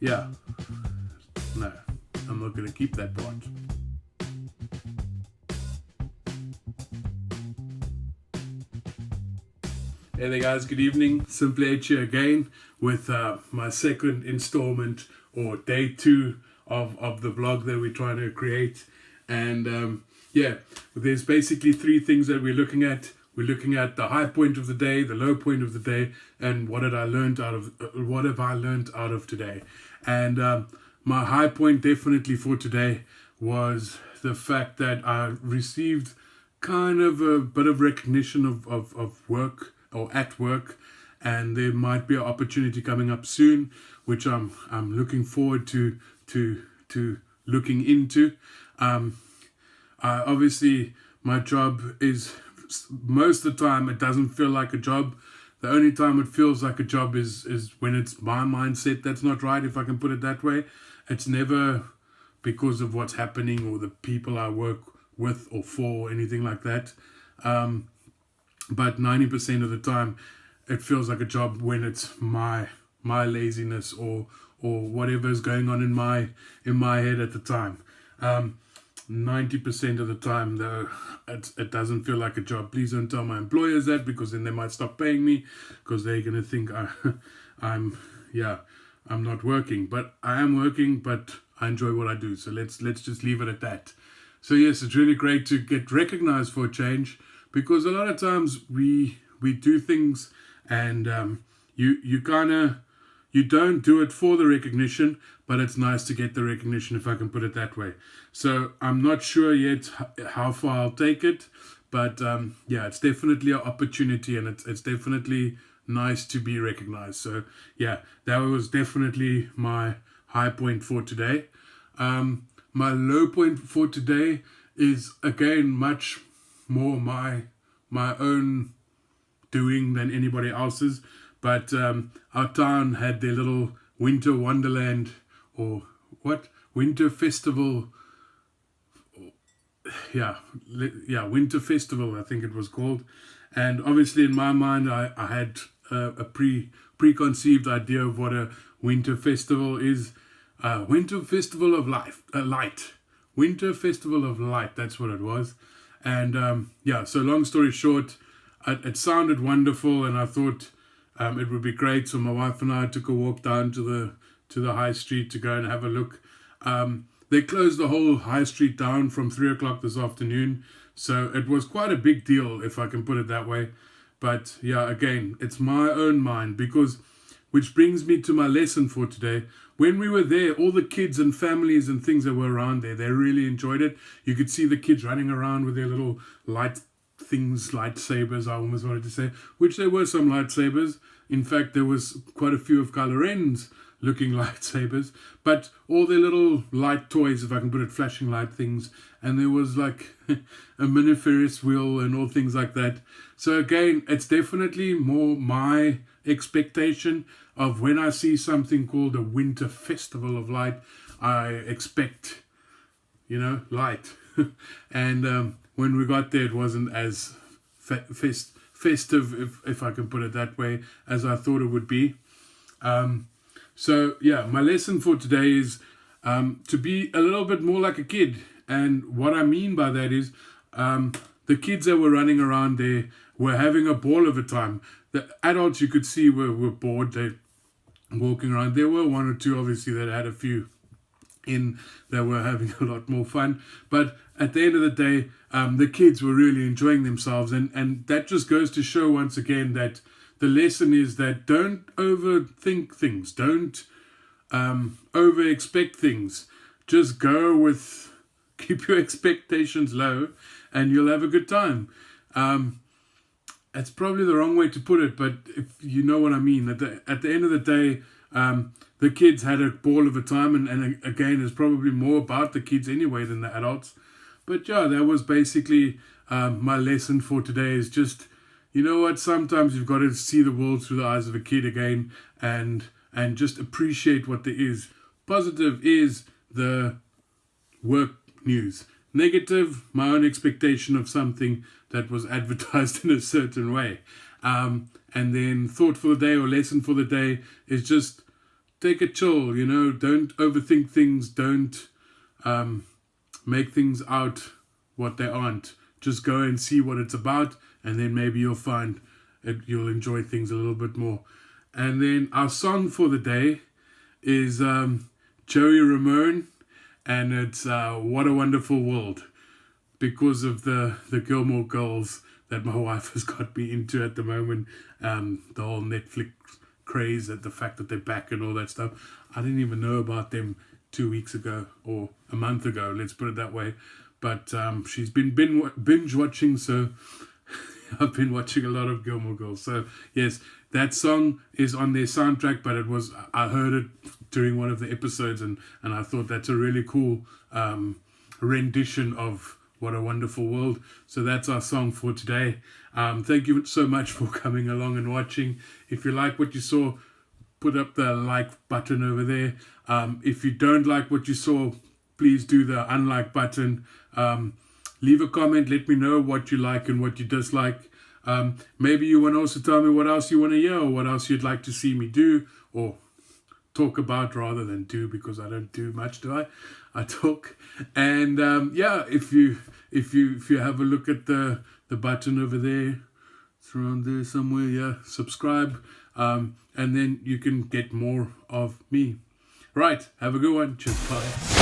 Yeah, no, I'm not going to keep that part. Hey there guys, good evening. Simply H here again with my second installment or day 2 of the vlog that we're trying to create. And yeah, there's basically 3 things that we're looking at. We're looking at the high point of the day, the low point of the day, and what have I learned out of today. And my high point definitely for today was the fact that I received kind of a bit of recognition of work or at work, and there might be an opportunity coming up soon, which I'm looking forward to looking into. Obviously, my job is most of the time it doesn't feel like a job. The only time it feels like a job is when it's my mindset that's not right, if I can put it that way. It's never because of what's happening or the people I work with or for or anything like that. But 90% of the time, it feels like a job when it's my laziness or whatever is going on in my head at the time. 90% of the time, though, it doesn't feel like a job. Please don't tell my employers that, because then they might stop paying me, because they're gonna think I'm not working. But I am working, but I enjoy what I do. So let's just leave it at that. So yes, it's really great to get recognized for a change, because a lot of times we do things and you don't do it for the recognition, but it's nice to get the recognition, if I can put it that way. So I'm not sure yet how far I'll take it, but yeah, it's definitely an opportunity, and it's definitely nice to be recognized. So yeah, that was definitely my high point for today. My low point for today is again much more my own doing than anybody else's. But our town had their little winter wonderland, or winter festival. Yeah, winter festival, I think it was called. And obviously in my mind I had a preconceived idea of what a winter festival is. Winter Festival of Light. Winter Festival of Light, that's what it was. And yeah, so long story short, it sounded wonderful, and I thought it would be great. So my wife and I took a walk down to the high street to go and have a look. They closed the whole high street down from 3 o'clock this afternoon, so it was quite a big deal, if I can put it that way. But yeah, again, it's my own mind, because which brings me to my lesson for today. When we were there, all the kids and families and things that were around there, they really enjoyed it. You could see the kids running around with their little lightsabers, I almost wanted to say, which there were some lightsabers. In fact, there was quite a few of Kylo Ren's looking lightsabers, but all their little light toys, if I can put it, flashing light things, and there was like a mini Ferris wheel and all things like that. So again, it's definitely more my expectation of when I see something called a Winter Festival of Light, I expect, light. And when we got there, it wasn't as festive, if I can put it that way, as I thought it would be. So yeah, my lesson for today is to be a little bit more like a kid. And what I mean by that is the kids that were running around there were having a ball of a time. The adults, you could see, were bored. They walking around. There were one or two, obviously, that had a few in that were having a lot more fun. But at the end of the day, the kids were really enjoying themselves. And that just goes to show once again that the lesson is that don't overthink things. Don't over-expect things. Just keep your expectations low, and you'll have a good time. It's probably the wrong way to put it, but if you know what I mean. At the end of the day, the kids had a ball of a time, and again, it's probably more about the kids anyway than the adults. But yeah, that was basically my lesson for today, is just, you know what, sometimes you've got to see the world through the eyes of a kid again, and just appreciate what there is. Positive is the work news. Negative, my own expectation of something that was advertised in a certain way. And then thought for the day or lesson for the day is just take it chill, you know, don't overthink things, don't make things out what they aren't. Just go and see what it's about, and then maybe you'll find you'll enjoy things a little bit more. And then our song for the day is Joey Ramone, and it's What a Wonderful World, because of the Gilmore Girls that my wife has got me into at the moment. The whole Netflix craze, at the fact that they're back and all that stuff. I didn't even know about them 2 weeks ago or a month ago, let's put it that way. But she's been binge watching, so I've been watching a lot of Gilmore Girls. So yes, that song is on their soundtrack, but I heard it during one of the episodes, and I thought that's a really cool rendition of What a Wonderful World. So that's our song for today. Thank you so much for coming along and watching. If you like what you saw, put up the like button over there. If you don't like what you saw, please do the unlike button. Leave a comment, let me know what you like and what you dislike. Maybe you want to also tell me what else you want to hear, or what else you'd like to see me do, or talk about rather than do, because I don't do much, do I? I talk. And yeah, if you have a look at the button over there, it's around there somewhere, yeah, subscribe, and then you can get more of me. Right, have a good one. Cheers, bye.